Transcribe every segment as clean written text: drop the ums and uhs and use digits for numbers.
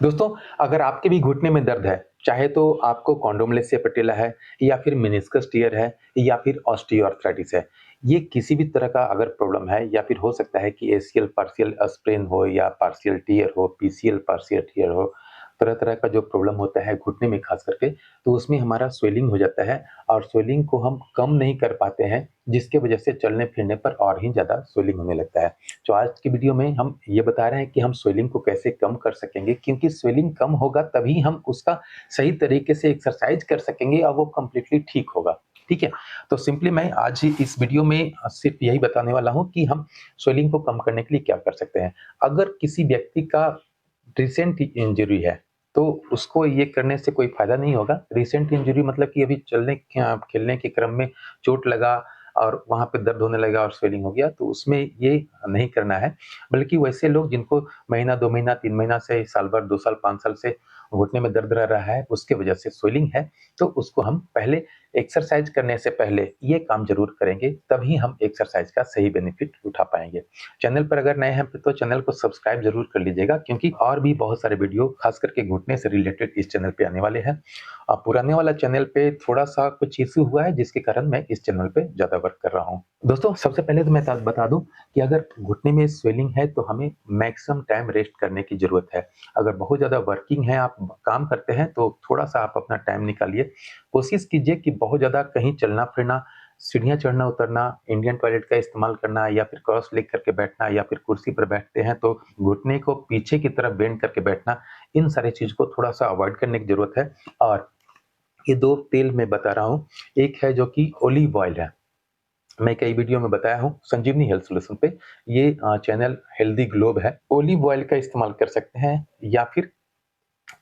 दोस्तों, अगर आपके भी घुटने में दर्द है, चाहे तो आपको कॉन्डोमलेसिया पैटेला है या फिर मेनिस्कस टियर है या फिर ऑस्टियोआर्थराइटिस है। ये किसी भी तरह का अगर प्रॉब्लम है या फिर हो सकता है कि एसीएल पार्शियल स्प्रेन हो या पार्शियल टियर हो, पीसीएल पार्शियल टियर हो, तरह-तरह का जो प्रॉब्लम होता है घुटने में ख़ास करके, तो उसमें हमारा स्वेलिंग हो जाता है और स्वेलिंग को हम कम नहीं कर पाते हैं, जिसकी वजह से चलने-फिरने पर और ही ज़्यादा स्वेलिंग होने लगता है। तो आज की वीडियो में हम ये बता रहे हैं कि हम स्वेलिंग को कैसे कम कर सकेंगे, क्योंकि स्वेलिंग कम होगा तभी हम उसका सही तरीके से एक्सरसाइज कर सकेंगे और वो कंप्लीटली ठीक होगा। ठीक है? तो सिंपली मैं आज ही इस वीडियो में सिर्फ यही बताने वाला हूँ कि हम स्वेलिंग को कम करने के लिए क्या कर सकते हैं। अगर किसी व्यक्ति का रिसेंट इंजरी है, तो उसको ये करने से कोई फ़ायदा नहीं होगा। रिसेंट इंजरी मतलब कि अभी खेलने के क्रम में चोट लगा और वहाँ पे दर्द होने लगा और स्वेलिंग हो गया, तो उसमें ये नहीं करना है। बल्कि वैसे लोग जिनको महीना, 2 महीना, 3 महीना से साल भर, 2 साल, 5 साल से घुटने में दर्द रह रहा है, उसके वजह से स्वेलिंग है, तो उसको हम पहले एक्सरसाइज़ करने से पहले ये काम ज़रूर करेंगे, तभी हम एक्सरसाइज़ का सही बेनिफिट उठा पाएँगे। चैनल पर अगर नए हैं तो चैनल को सब्सक्राइब ज़रूर कर लीजिएगा, क्योंकि और भी बहुत सारे वीडियो खास करके घुटने से रिलेटेड इस चैनल पे आने वाले हैं। पुराने वाला चैनल पे थोड़ा-सा कुछ इश्यू हुआ है, जिसके कारण मैं इस चैनल पे ज़्यादा वर्क कर रहा हूँ। दोस्तों, सबसे पहले तो मैं बता दूँ कि अगर घुटने में स्वेलिंग है तो हमें मैक्सिमम टाइम रेस्ट करने की ज़रूरत है। अगर बहुत ज़्यादा वर्किंग है, आप काम करते हैं, तो थोड़ा-सा आप अपना टाइम निकालिए। कोशिश कीजिए कि बहुत ज़्यादा कहीं चलना-फिरना, सीढ़ियाँ चढ़ना-उतरना, इंडियन टॉयलेट का इस्तेमाल करना या फिर क्रॉस लेग करके बैठना या फिर कुर्सी पर बैठते हैं तो घुटने को पीछे की तरफ बेंड करके बैठना, इन सारी चीज़ को थोड़ा-सा अवॉइड करने की ज़रूरत है। और ये 2 तेल मैं बता रहा हूँ, एक है जो कि ऑलिव ऑयल है। मैं कई वीडियो में बताया हूँ संजीवनी हेल्थ सॉल्यूशन पे, ये चैनल हेल्दी ग्लोब है। ऑलिव ऑयल का इस्तेमाल कर सकते हैं या फिर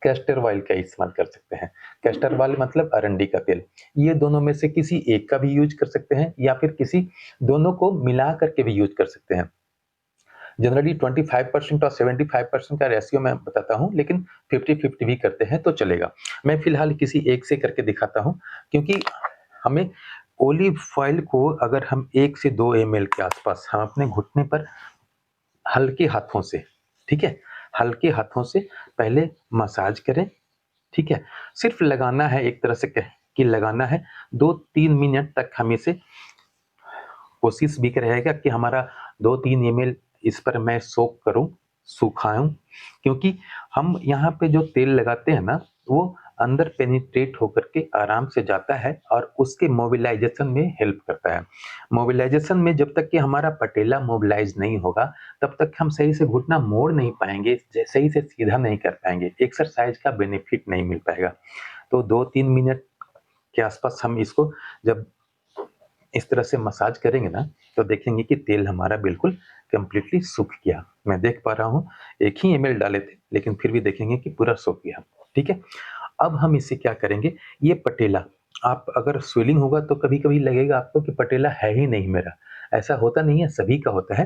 कैस्टर ऑयल का इस्तेमाल कर सकते हैं। कैस्टर ऑयल मतलब अरंडी का तेल। ये दोनों में से किसी एक का भी यूज़ कर सकते हैं या फिर किसी दोनों को मिला करके भी यूज़ कर सकते हैं। जनरली 25% और 75% का रेशियो मैं बताता हूँ, लेकिन 50-50 भी करते हैं तो चलेगा। मैं फिलहाल किसी एक से करके दिखाता हूँ, क्योंकि हमें ऑलिव ऑयल को अगर हम 1 से 2 एमएल के आसपास हम अपने घुटने पर हल्के हाथों से, ठीक है? हल्के हाथों से पहले मसाज करें, ठीक है? सिर्फ़ लगाना है, एक तरह से कहें कि लगाना है, 2-3 मिनट तक हम इसे कोशिश भी रहेगा कि हमारा 2-3 एमएल इस पर मैं सोक करूँ, सुखाऊँ, क्योंकि हम यहाँ पे जो तेल लगाते हैं ना, वो अंदर पेनिट्रेट होकर के आराम से जाता है और उसके मोबिलाइज़ेशन में हेल्प करता है। मोबिलाइज़ेशन में जब तक कि हमारा पटेला मोबिलाइज़ नहीं होगा, तब तक हम सही से घुटना मोड़ नहीं पाएँगे, सही से सीधा नहीं कर पाएँगे, एक्सरसाइज़ का बेनिफिट नहीं मिल पाएगा। तो 2-3 मिनट के आसपास हम इसको जब इस तरह से मसाज करेंगे ना, तो देखेंगे कि तेल हमारा बिल्कुल कंप्लीटली सूख गया। मैं देख पा रहा हूँ, 1 ही एमएल डाले थे, लेकिन फिर भी देखेंगे कि पूरा सूख गया। ठीक है? अब हम इसे क्या करेंगे, ये पटेला, आप अगर स्वेलिंग होगा तो कभी-कभी लगेगा आपको कि पटेला है ही नहीं मेरा। ऐसा होता नहीं है, सभी का होता है।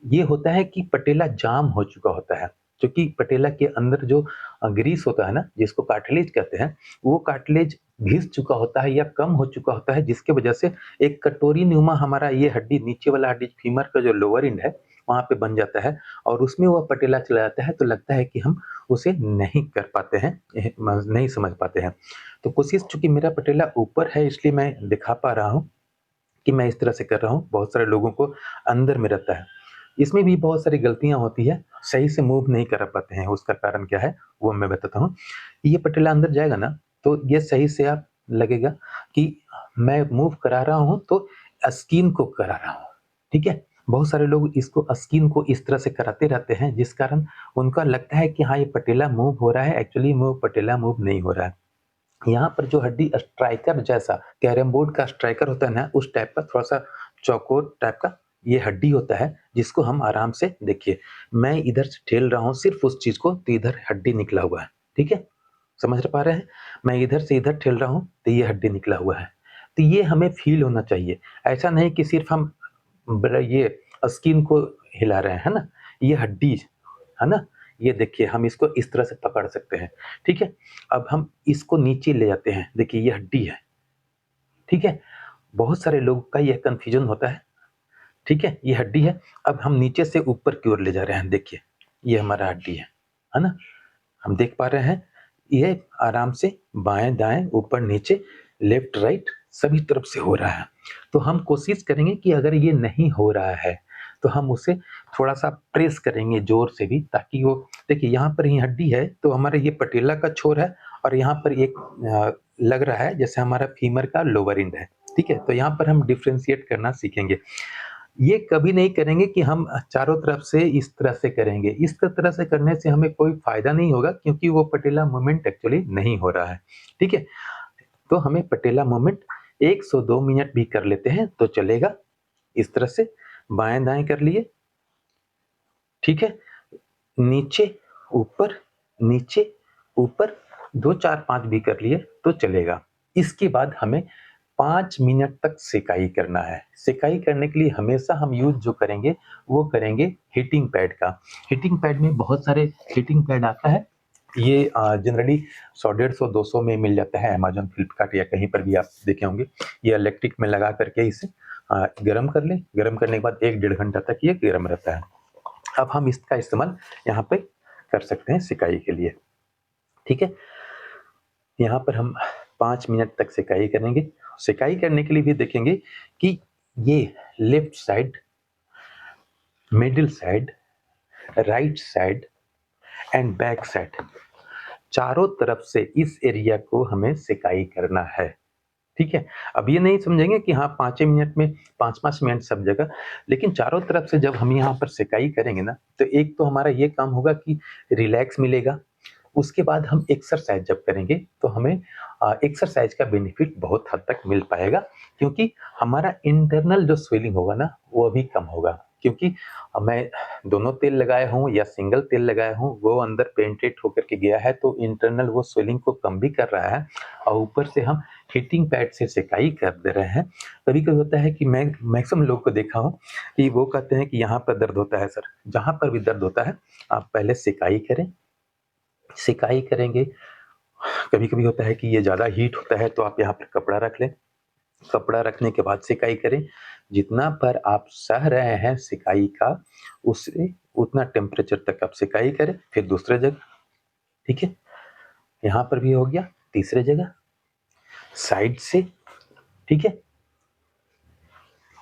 ये होता है कि पटेला जाम हो चुका होता है, क्योंकि पटेला के अंदर जो ग्रीस होता है ना, जिसको कार्टिलेज कहते हैं, वो कार्टिलेज घिस चुका होता है या कम हो चुका होता है, जिसकी वजह से एक कटोरी नुमा हमारा ये हड्डी, नीचे वाला हड्डी फीमर का जो लोअर एंड है, वहाँ पे बन जाता है और उसमें वो पटेला चला जाता है, तो लगता है कि हम उसे नहीं कर पाते हैं, नहीं समझ पाते हैं। तो कोशिश, चूँकि मेरा पटेला ऊपर है, इसलिए मैं दिखा पा रहा हूँ कि मैं इस तरह से कर रहा हूँ, बहुत सारे लोगों को अंदर में रहता है। इसमें भी बहुत सारी गलतियाँ होती है, सही से मूव नहीं कर पाते हैं, उसका कारण क्या है, वो मैं बताता हूँ। ये पटेला अंदर जाएगा ना, तो ये सही से आप लगेगा कि मैं मूव करा रहा हूँ, तो स्किन को करा रहा हूँ, ठीक है? बहुत सारे लोग इसको स्किन को इस तरह से कराते रहते हैं, जिस कारण उनका लगता है कि हाँ, ये पटेला मूव हो रहा है, एक्चुअली वो पटेला मूव नहीं हो रहा है। यहाँ पर जो हड्डी स्ट्राइकर जैसा, कैरम बोर्ड का स्ट्राइकर होता है ना, उस टाइप का थोड़ा-सा चौकोर टाइप का ये हड्डी होता है, जिसको हम आराम से देखिए, मैं इधर से ठेल रहा हूँ सिर्फ़ उस चीज़ को, तो इधर हड्डी निकला हुआ है, ठीक है? समझ पा रहे हैं? मैं इधर से इधर ठेल रहा हूँ, तो ये हड्डी निकला हुआ है। तो ये हमें फ़ील होना चाहिए। ऐसा नहीं कि सिर्फ़ हम ये स्किन को हिला रहे हैं, है ना? ये हड्डी, है ना? ये देखिए, हम इसको इस तरह से पकड़ सकते हैं, ठीक है? अब हम इसको नीचे ले जाते हैं, देखिए ये हड्डी है, ठीक है? बहुत सारे लोगों का ये कन्फ्यूज़न होता है, ठीक है? ये हड्डी है, अब हम नीचे से ऊपर की ओर ले जा रहे हैं, देखिए, ये हमारा हड्डी है ना? हम देख पा रहे हैं, ये आराम से बाएँ-दाएँ, ऊपर-नीचे, लेफ्ट-राइट सभी तरफ से हो रहा है। तो हम कोशिश करेंगे कि अगर ये नहीं हो रहा है, तो हम उसे थोड़ा-सा प्रेस करेंगे ज़ोर से भी, ताकि वो देखिए यहाँ पर ये हड्डी है, तो हमारा ये पटेला का छोर है और यहाँ पर एक लग रहा है जैसे हमारा फीमर का लोअर एंड है, ठीक है? तो यहाँ पर हम डिफरेंशिएट करना सीखेंगे। ये कभी नहीं करेंगे कि हम चारों तरफ से इस तरह से करेंगे। इस तरह से करने से हमें कोई फ़ायदा नहीं होगा, क्योंकि वो पटेला मूवमेंट एक्चुअली नहीं हो रहा है, ठीक है? तो हमें पटेला मूवमेंट 102 मिनट भी कर लेते हैं तो चलेगा। इस तरह से बाएँ-दाएँ कर लिए, ठीक है? नीचे, ऊपर, नीचे, ऊपर 2, 4, 5 भी कर लिए तो चलेगा। इसके बाद हमें 5 मिनट तक सेकाई करना है। सेकाई करने के लिए हमेशा हम यूज़ जो करेंगे, वो करेंगे हीटिंग पैड का। हीटिंग पैड में बहुत सारे हीटिंग पैड आता है। ये जनरली 100 डेढ़ 100 200 में मिल जाता है, अमेज़न, फ्लिपकार्ट या कहीं पर भी आप देखे होंगे। ये इलेक्ट्रिक में लगा करके इसे गरम कर लें। गरम करने के बाद 1 डेढ़ घंटा तक ये गरम रहता है। अब हम इसका इस्तेमाल यहाँ पे कर सकते हैं सिकाई के लिए, ठीक है? यहाँ पर हम 5 मिनट तक सिकाई करेंगे। सिकाई करने के लिए भी देखेंगे कि ये left side, middle side, right side and back side, चारों तरफ से इस एरिया को हमें सिकाई करना है, ठीक है? अब ये नहीं समझेंगे कि हाँ 5 ही मिनट में 5-5 मिनट सब जगह, लेकिन चारों तरफ से जब हम यहाँ पर सिकाई करेंगे ना, तो एक तो हमारा ये काम होगा कि रिलैक्स मिलेगा। उसके बाद हम एक्सरसाइज जब करेंगे तो हमें एक्सरसाइज का बेनिफिट बहुत हद तक मिल पाएगा, क्योंकि हमारा इंटरनल जो स्वेलिंग होगा ना, वो भी कम होगा। क्योंकि मैं दोनों तेल लगाया हूँ या सिंगल तेल लगाया हूँ, वो अंदर पेनिट्रेट होकर के गया है, तो इंटरनल वो स्वेलिंग को कम भी कर रहा है और ऊपर से हम हीटिंग पैड से सेकाई कर दे रहे हैं। कभी-कभी होता है कि मैं मैक्सिमम लोग को देखा हूँ कि वो कहते हैं कि यहाँ पर दर्द होता है सर, जहाँ पर भी दर्द होता है, आप पहले सेकाई करें। सेकाई करेंगे, कभी-कभी होता है कि ये ज़्यादा हीट होता है तो आप यहाँ पर कपड़ा रख लें। कपड़ा रखने के बाद सेकाई करें। जितना पर आप सह रहे हैं सेकाई का, उससे उतना टेम्परेचर तक आप सेकाई करें। फिर दूसरे जगह, ठीक है? यहाँ पर भी हो गया। तीसरे जगह, साइड से, ठीक है?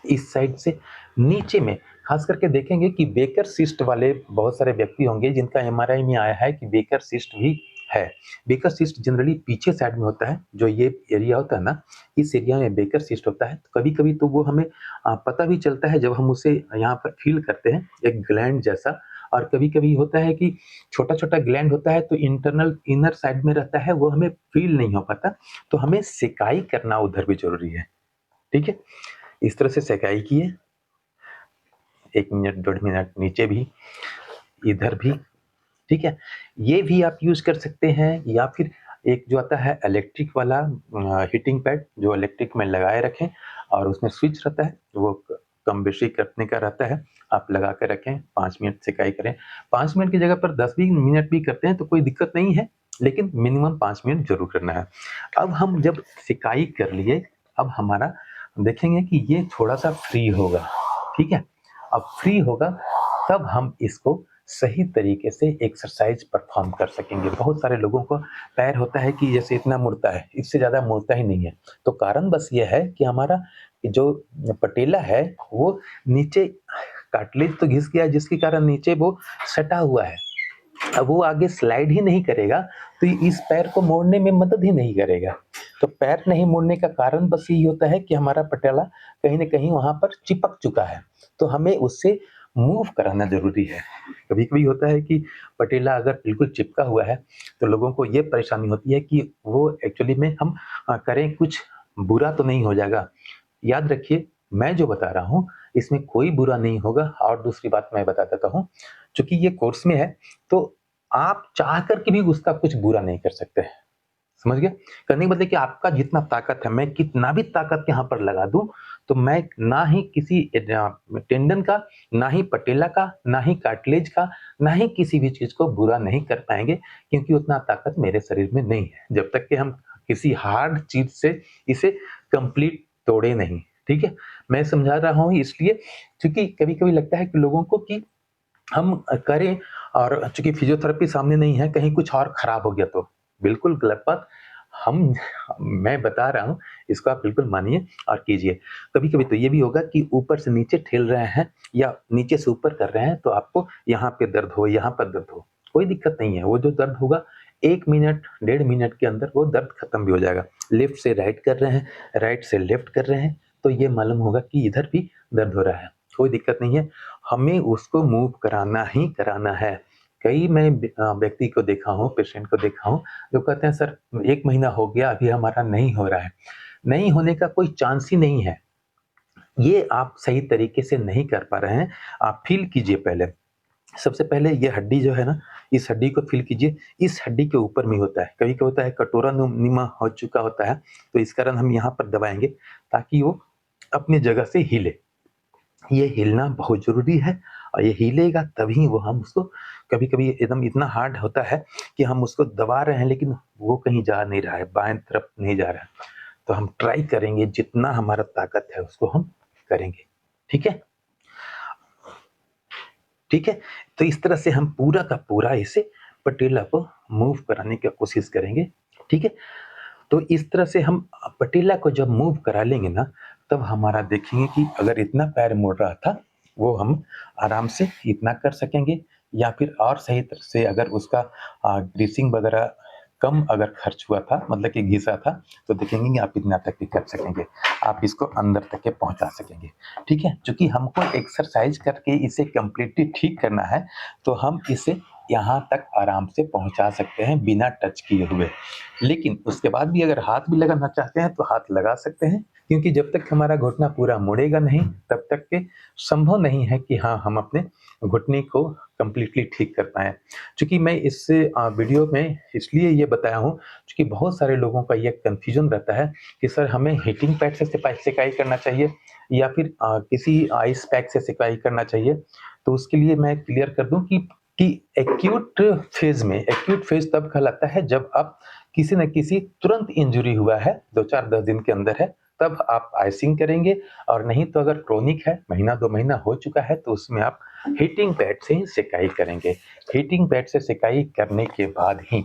इस साइड से नीचे में खास करके देखेंगे कि बेकर सिस्ट वाले बहुत सारे व्यक्ति होंगे जिनका एमआरआई में आया है कि बेकर सिस्ट भी है। बेकर सिस्ट जनरली पीछे साइड में होता है, जो ये एरिया होता है ना, इस एरिया में बेकर सिस्ट होता है। कभी-कभी तो वो हमें पता भी चलता है जब हम उसे यहाँ पर फ़ील करते हैं, एक ग्लैंड जैसा। और कभी-कभी होता है कि छोटा-छोटा ग्लैंड होता है तो इंटरनल इनर साइड में रहता है, वो हमें फ़ील नहीं हो पाता। तो हमें सेकाई करना उधर भी ज़रूरी है, ठीक है? इस तरह से सेकाई किए, 1 मिनट, डेढ़ मिनट नीचे भी, इधर भी, ठीक है? ये भी आप यूज़ कर सकते हैं, या फिर एक जो आता है इलेक्ट्रिक वाला हीटिंग पैड, जो इलेक्ट्रिक में लगाए रखें और उसमें स्विच रहता है, वो कम बेशी करने का रहता है, आप लगा के रखें, 5 मिनट सेकाई करें। 5 मिनट की जगह पर 10 भी मिनट भी करते हैं तो कोई दिक्कत नहीं है, लेकिन मिनिमम 5 मिनट ज़रूर करना है। अब हम जब सेकाई कर लिए, अब हमारा देखेंगे कि ये थोड़ा-सा फ्री होगा, ठीक है? अब फ्री होगा, तब हम इसको सही तरीके से एक्सरसाइज परफॉर्म कर सकेंगे। बहुत सारे लोगों को पैर होता है कि जैसे इतना मुड़ता है, इससे ज़्यादा मुड़ता ही नहीं है। तो कारण बस ये है कि हमारा जो पटेला है, वो नीचे कार्टिलेज तो घिस गया है, जिसके कारण नीचे वो सटा हुआ है। अब वो आगे स्लाइड ही नहीं करेगा, तो इस पैर को मोड़ने में मदद ही नहीं करेगा। तो पैर नहीं मोड़ने का कारण बस यही होता है कि हमारा पटेला कहीं न कहीं वहाँ पर चिपक चुका है। तो हमें उससे मूव कराना ज़रूरी है। कभी-कभी होता है कि पटेला अगर बिल्कुल चिपका हुआ है, तो लोगों को ये परेशानी होती है कि वो एक्चुअली में हम करें कुछ बुरा तो नहीं हो जाएगा। याद रखिए, मैं जो बता रहा हूँ, इसमें कोई बुरा नहीं होगा। और दूसरी बात मैं बता देता हूँ, चूँकि ये कोर्स में है, तो आप चाह कर के भी उसका कुछ बुरा नहीं कर सकते। समझ गए? करने का मतलब कि आपका जितना ताकत है, मैं कितना भी ताकत यहाँ पर लगा दूँ, तो मैं ना ही किसी टेंडन का, ना ही पटेला का, ना ही कार्टिलेज का, ना ही किसी भी चीज़ को बुरा नहीं कर पाएँगे, क्योंकि उतना ताकत मेरे शरीर में नहीं है। जब तक कि हम किसी हार्ड चीज़ से इसे कंप्लीट तोड़े नहीं, ठीक है? मैं समझा रहा हूँ इसलिए, क्योंकि कभी-कभी लगता है कि लोगों को कि हम करें और चूँकि फिज़ियोथेरेपी सामने नहीं है, कहीं कुछ और खराब हो गया तो? बिल्कुल गलत बात। हम मैं बता रहा हूँ, इसको आप बिल्कुल मानिए और कीजिए। कभी-कभी तो ये भी होगा कि ऊपर से नीचे ठेल रहे हैं या नीचे से ऊपर कर रहे हैं, तो आपको यहाँ पे दर्द हो, यहाँ पर दर्द हो, कोई दिक्कत नहीं है। वो जो दर्द होगा 1 मिनट, 1.5 मिनट के अंदर वो दर्द खत्म भी हो जाएगा। लेफ्ट से राइट कर रहे हैं, राइट से लेफ्ट कर रहे हैं, तो ये मालूम होगा कि इधर भी दर्द हो रहा है। कोई दिक्कत नहीं है, हमें उसको मूव कराना ही कराना है। कई मैं व्यक्ति को देखा हूँ, पेशेंट को देखा हूँ, जो कहते हैं सर 1 महीना हो गया अभी हमारा नहीं हो रहा है। नहीं होने का कोई चांस ही नहीं है। ये आप सही तरीके से नहीं कर पा रहे हैं, आप फ़ील कीजिए पहले। सबसे पहले ये हड्डी जो है ना, इस हड्डी को फ़ील कीजिए, इस हड्डी के ऊपर में होता है। कभी क्या होता है कटोरा नुमा हो चुका होता है, तो इस कारण हम यहाँ पर दबाएँगे ताकि वो अपनी जगह से हिले। ये हिलना बहुत ज़रूरी है और ये हिलेगा तभी वो हम उसको कभी-कभी एकदम इतना हार्ड होता है कि हम उसको दबा रहे हैं लेकिन वो कहीं जा नहीं रहा है, बाएँ तरफ नहीं जा रहा है। तो हम ट्राई करेंगे जितना हमारा ताकत है उसको हम करेंगे। ठीक है? ठीक है? तो इस तरह से हम पूरा का पूरा इसे पटेला को मूव कराने की कोशिश करेंगे। ठीक है? तो इस तरह से हम पटेला को जब मूव करा लेंगे ना, तब हमारा देखेंगे कि अगर इतना पैर मुड़ रहा था, वो हम आराम से इतना कर सकेंगे या फिर और सही तरह से अगर उसका ग्रीसिंग वगैरह कम अगर खर्च हुआ था, मतलब कि घिसा था, तो देखेंगे कि आप इतना तक भी कर सकेंगे। आप इसको अंदर तक के पहुँचा सकेंगे। ठीक है? चूँकि हमको एक्सरसाइज़ करके इसे कंप्लीटली ठीक करना है, तो हम इसे यहाँ तक आराम से पहुँचा सकते हैं बिना टच किए हुए। लेकिन उसके बाद भी अगर हाथ भी लगाना चाहते हैं तो हाथ लगा सकते हैं, क्योंकि जब तक हमारा घुटना पूरा मुड़ेगा नहीं, तब तक के संभव नहीं है कि हाँ, हम अपने घुटने को कंप्लीटली ठीक कर पाएँ। चूँकि मैं इस वीडियो में इसलिए ये बताया हूँ, चूँकि बहुत सारे लोगों का ये कन्फ्यूज़न रहता है कि सर हमें हीटिंग पैड से सिकाई करना चाहिए या फिर किसी आइस पैक से सिकाई करना चाहिए। तो उसके लिए मैं क्लियर कर दूँ कि एक्यूट फ़ेज़ तब कहलाता है जब आप किसी न किसी तुरंत इंजरी हुआ है, 2-4-10 दिन के अंदर है, तब आप आइसिंग करेंगे और नहीं तो अगर क्रोनिक है, महीना 2 महीना हो चुका है, तो उसमें आप हीटिंग पैड से ही सिकाई करेंगे। हीटिंग पैड से सिकाई करने के बाद ही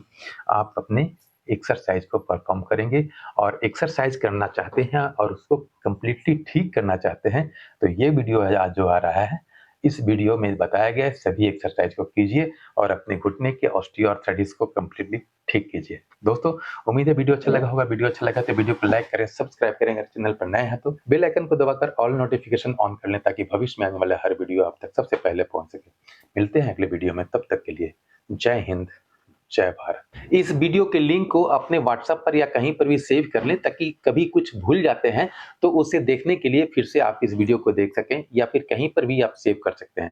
आप अपने एक्सरसाइज़ को परफ़ॉर्म करेंगे और एक्सरसाइज़ करना चाहते हैं और उसको कंप्लीटली ठीक करना चाहते हैं, तो ये वीडियो है आज जो आ रहा है, इस वीडियो में बताया गया सभी एक्सरसाइज़ को कीजिए और अपने घुटने के ऑस्टियोआर्थराइटिस को कंप्लीटली ठीक कीजिए। दोस्तों, उम्मीद है वीडियो अच्छा लगा होगा। वीडियो अच्छा लगा तो वीडियो को लाइक करें, सब्सक्राइब करें। अगर चैनल पर नए हैं तो बेल आइकन को दबाकर ऑल नोटिफ़िकेशन ऑन कर लें ताकि भविष्य में आने वाला हर वीडियो आप तक सबसे पहले पहुँच सके। मिलते हैं अगले वीडियो में, तब तक के लिए जय हिंद, जय भारत। इस वीडियो के लिंक को अपने व्हाट्सएप पर या कहीं पर भी सेव कर लें ताकि कभी कुछ भूल जाते हैं तो उसे देखने के लिए फिर से आप इस वीडियो को देख सकें या फिर कहीं पर भी आप सेव कर सकते हैं।